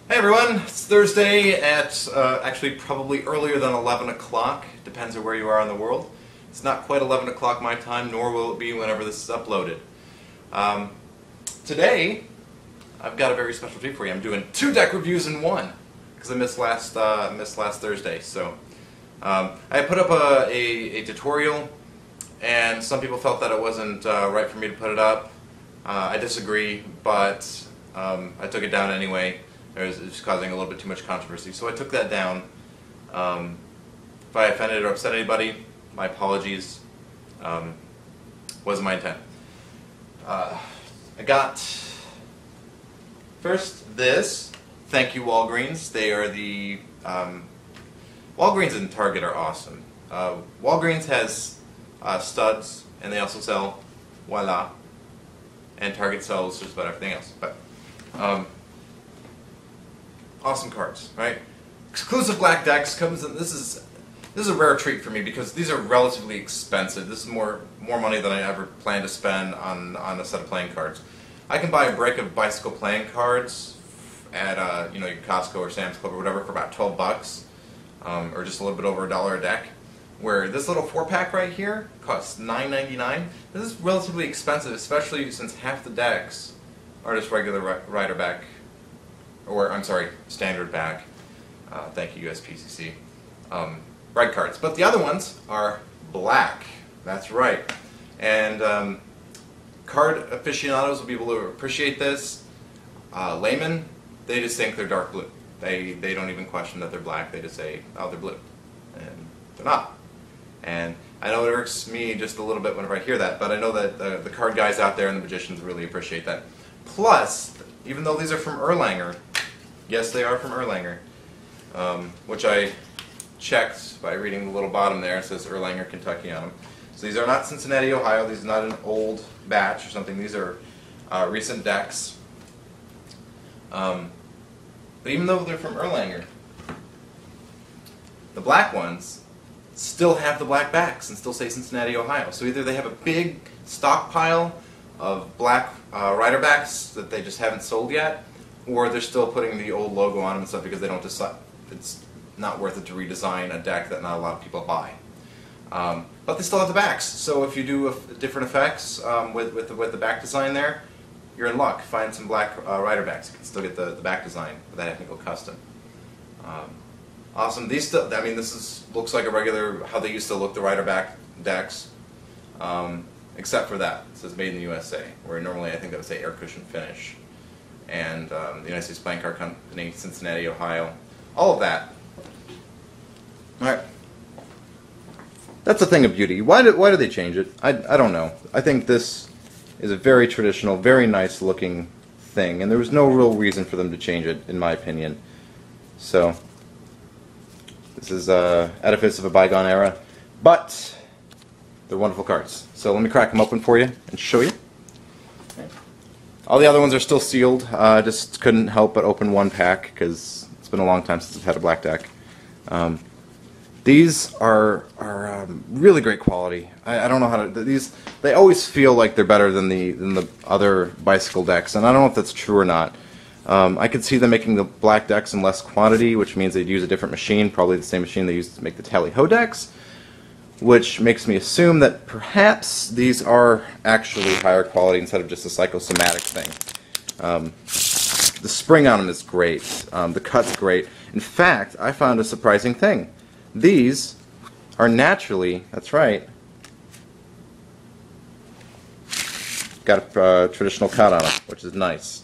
Hey everyone, it's Thursday at actually probably earlier than 11 o'clock, depends on where you are in the world. It's not quite 11 o'clock my time, nor will it be whenever this is uploaded. Today, I've got a very special treat for you. I'm doing 2 deck reviews in one, because I missed last Thursday. So I put up a tutorial, and some people felt that it wasn't right for me to put it up. I disagree, but I took it down anyway. It was causing a little bit too much controversy, so I took that down. If I offended or upset anybody, my apologies. Wasn't my intent. I got first this. Thank you, Walgreens. They are the Walgreens and Target are awesome. Walgreens has studs, and they also sell Voila. And Target sells just about everything else. But awesome cards, right? Exclusive black decks comes in. This is a rare treat for me because these are relatively expensive. This is more money than I ever planned to spend on a set of playing cards. I can buy a break of bicycle playing cards at your Costco or Sam's Club or whatever for about 12 bucks, or just a little bit over $1 a deck. Where this little 4-pack right here costs $9.99. This is relatively expensive, especially since half the decks are just regular rider back. Or, I'm sorry, standard back. Thank you, USPCC. Red cards. But the other ones are black. That's right. And card aficionados will be able to appreciate this. Laymen, they just think they're dark blue. They don't even question that they're black. They just say, oh, they're blue. And they're not. And I know it irks me just a little bit whenever I hear that, but I know that the card guys out there and the magicians really appreciate that. Plus, even though these are from Erlanger, yes, they are from Erlanger, which I checked by reading the little bottom there. It says Erlanger, Kentucky on them. So these are not Cincinnati, Ohio. These are not an old batch or something. These are recent decks. But even though they're from Erlanger, the black ones still have the black backs and still say Cincinnati, Ohio. So either they have a big stockpile of black rider backs that they just haven't sold yet, or they're still putting the old logo on them and stuff because they don't decide it's not worth it to redesign a deck that not a lot of people buy. But they still have the backs. So if you do different effects with the back design there, you're in luck. Find some black rider backs. You can still get the back design without having to go custom. Awesome. These still, I mean, looks like a regular, how they used to look, the rider back decks, except for that. It says made in the USA, where normally I think that would say air cushion finish. And the United States Playing Card Company, Cincinnati, Ohio, all of that. Alright. That's a thing of beauty. Why do they change it? I don't know. I think this is a very traditional, very nice looking thing, and there was no real reason for them to change it, in my opinion. So this is edifice of a bygone era, but they're wonderful cards. So let me crack them open for you and show you. Okay. All the other ones are still sealed. Just couldn't help but open one pack because it's been a long time since I've had a black deck. These are really great quality. I don't know how to. They always feel like they're better than the other bicycle decks, and I don't know if that's true or not. I could see them making the black decks in less quantity, which means they'd use a different machine, probably the same machine they used to make the Tally-Ho decks, which makes me assume that perhaps these are actually higher quality instead of just a psychosomatic thing. The spring on them is great. The cut's great. In fact, I found a surprising thing. These are naturally, that's right, got a traditional cut on them, which is nice.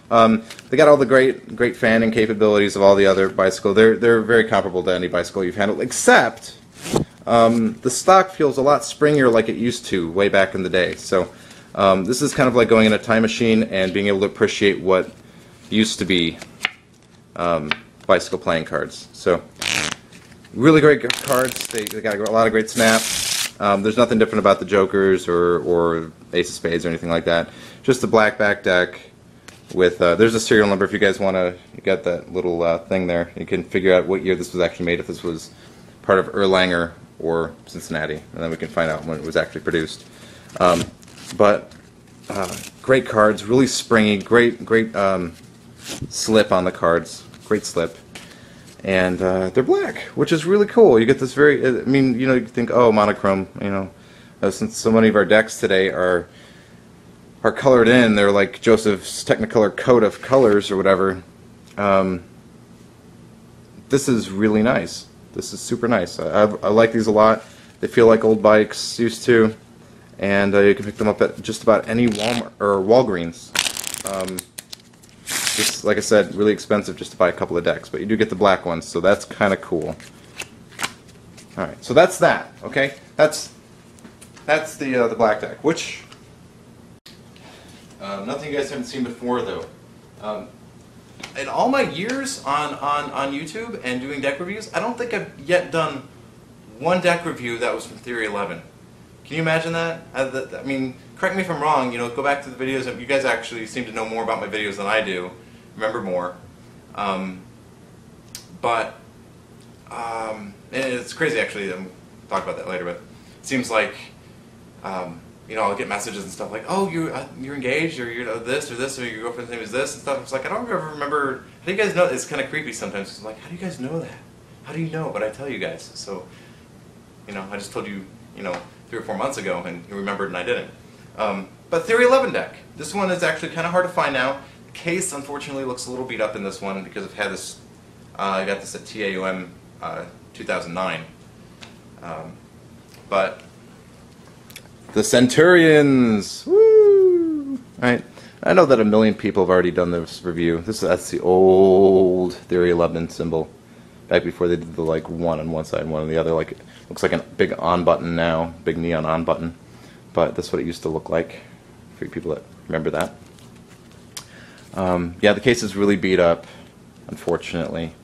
They got all the great fanning capabilities of all the other bicycle. They're very comparable to any bicycle you've handled, except the stock feels a lot springier like it used to way back in the day. So this is kind of like going in a time machine and being able to appreciate what used to be bicycle playing cards. So really great cards. They got a lot of great snaps. There's nothing different about the Jokers or Ace of Spades or anything like that. Just a black back deck with there's a serial number if you guys want to. You got that little thing there. You can figure out what year this was actually made, if this was part of Erlanger or Cincinnati, and then we can find out when it was actually produced. But great cards, really springy, great slip on the cards. great slip. And they're black, which is really cool. You get this very, I mean, you know, you think, oh, monochrome, you know, since so many of our decks today are colored in, they're like Joseph's Technicolor coat of colors or whatever. This is really nice. This is super nice. I like these a lot. They feel like old bikes used to, and you can pick them up at just about any Walmart or Walgreens. Just like I said, really expensive just to buy a couple of decks, but you do get the black ones, so that's kind of cool. All right, so that's that. Okay, that's the black deck. Which nothing you guys haven't seen before though. In all my years on YouTube and doing deck reviews, I don't think I've yet done one deck review that was from Theory 11. Can you imagine that? I mean, correct me if I'm wrong. You know, go back to the videos. You guys actually seem to know more about my videos than I do. Remember more. And it's crazy actually. I'll talk about that later. But it seems like you know, I'll get messages and stuff like, "Oh, you're engaged, or you're this or this, or your girlfriend's name is this," and stuff. It's like I don't ever remember. How do you guys know? It's kind of creepy sometimes. It's like, how do you guys know that? How do you know? But I tell you guys. So, you know, I just told you, you know, 3 or 4 months ago, and you remembered and I didn't. But Theory 11 deck. This one is actually kind of hard to find now. The case, unfortunately, looks a little beat up in this one because I've had this. I got this at TAUM 2009. But the Centurions, woo! Right. I know that a million people have already done this review. That's the old Theory 11 symbol, back before they did the like one on one side and one on the other. Like, it looks like a big on button now, big neon on button. But that's what it used to look like, for you people that remember that. Yeah, the case is really beat up, unfortunately.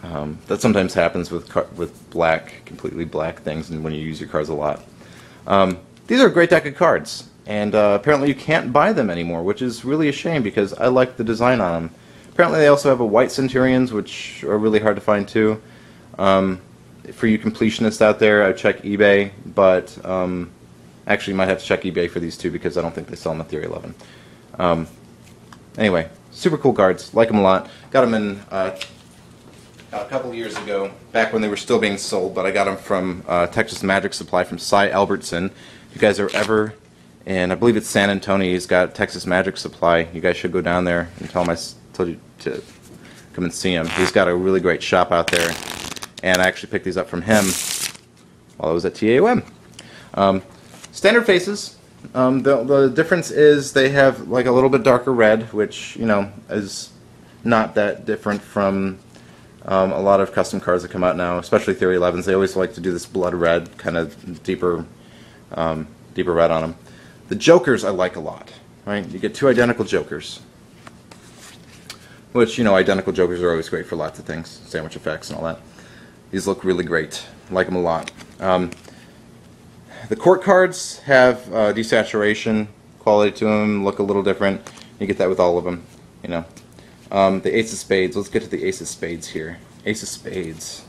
That sometimes happens with black, completely black things, and when you use your cards a lot. These are a great deck of cards, and apparently you can't buy them anymore, which is really a shame because I like the design on them. Apparently they also have a white Centurions, which are really hard to find too. For you completionists out there, I check eBay, but actually you might have to check eBay for these two because I don't think they sell them at Theory 11. Anyway, super cool cards, like them a lot. Got them in a couple years ago, back when they were still being sold, but I got them from Texas Magic Supply from Cy Albertson. If you guys are ever in, I believe it's San Antonio, he's got Texas Magic Supply. You guys should go down there and tell him I told you to come and see him. He's got a really great shop out there, and I actually picked these up from him while I was at TAUM. Standard faces. The difference is they have like a little bit darker red, which, you know, is not that different from a lot of custom cards that come out now, especially Theory 11s. They always like to do this blood red, kind of deeper red on them. The Jokers I like a lot. Right? You get 2 identical Jokers, which, you know, identical Jokers are always great for lots of things, sandwich effects and all that. These look really great. I like them a lot. The court cards have desaturation quality to them, look a little different. You get that with all of them, you know. The Ace of Spades. Let's get to the Ace of Spades here. Ace of Spades.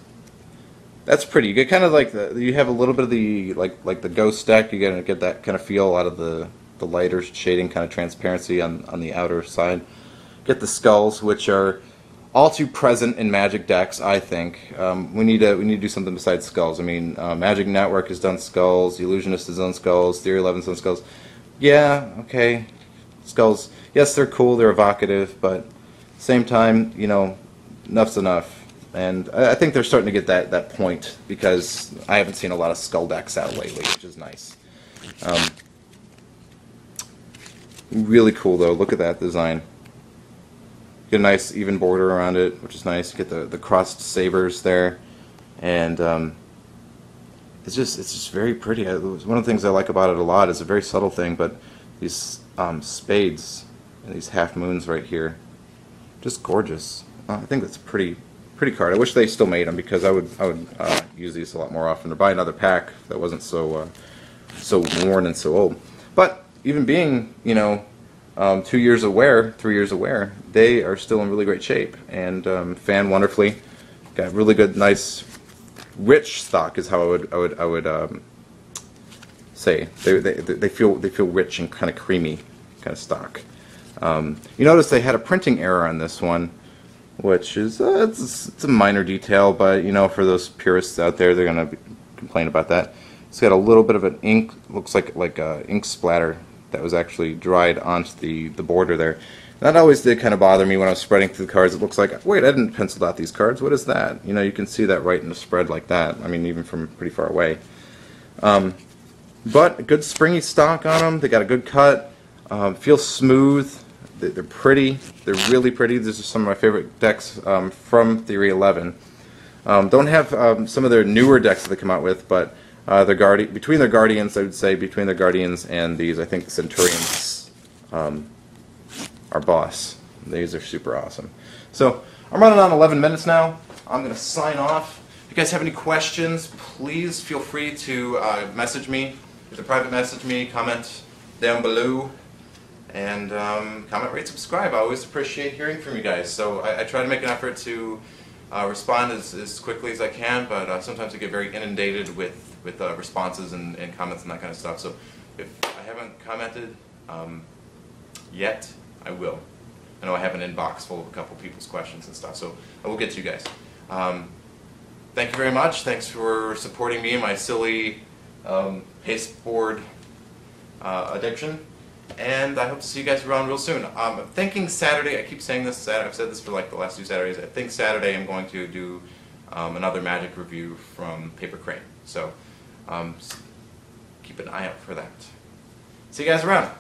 That's pretty. You get kind of like you have a little bit of the like the Ghost deck. You get that kind of feel out of the lighter shading, kind of transparency on the outer side. Get the skulls, which are all too present in Magic decks, I think. We need to do something besides skulls. I mean, Magic Network has done skulls, The Illusionist has done skulls, Theory 11's done skulls. Yeah, okay, skulls. Yes, they're cool, they're evocative, but same time, you know, enough's enough. And I think they're starting to get that point because I haven't seen a lot of skull decks out lately, which is nice. Really cool though. Look at that design. Get a nice even border around it, which is nice. Get the crossed sabers there, and it's just very pretty. One of the things I like about it a lot is a very subtle thing, but these spades and these half moons right here, just gorgeous. I think that's a pretty card. I wish they still made them because I would use these a lot more often, or buy another pack that wasn't so worn and so old. But even being, you know, 2 years of wear, 3 years of wear, they are still in really great shape and fan wonderfully. Got really good, nice, rich stock is how I would say. They feel rich and kind of creamy kind of stock. You notice they had a printing error on this one. which is it's a minor detail, but you know, for those purists out there, they're gonna complain about that. It's got a little bit of an ink, looks like a ink splatter that was actually dried onto the border there. That always did kind of bother me when I was spreading through the cards. It looks like, wait, I didn't pencil out these cards. What is that? You know, you can see that right in the spread like that. I mean, even from pretty far away. But a good springy stock on them. They got a good cut. Feel smooth. They're pretty. They're really pretty. These are some of my favorite decks from Theory 11. Don't have some of their newer decks that they come out with, but between their Guardians, I would say, between their Guardians and these, I think the Centurions are boss. These are super awesome. So I'm running on 11 minutes now. I'm going to sign off. If you guys have any questions, please feel free to message me. Either private message me, comment down below, and comment, rate, subscribe. I always appreciate hearing from you guys. So I try to make an effort to respond as quickly as I can, but sometimes I get very inundated with responses and comments and that kind of stuff. So if I haven't commented yet, I will. I know I have an inbox full of a couple people's questions and stuff, so I will get to you guys. Thank you very much. Thanks for supporting me and my silly pasteboard addiction. And I hope to see you guys around real soon. I'm thinking Saturday, I keep saying this, I've said this for like the last 2 Saturdays, I think Saturday I'm going to do another Magic review from Paper Crane. So keep an eye out for that. See you guys around.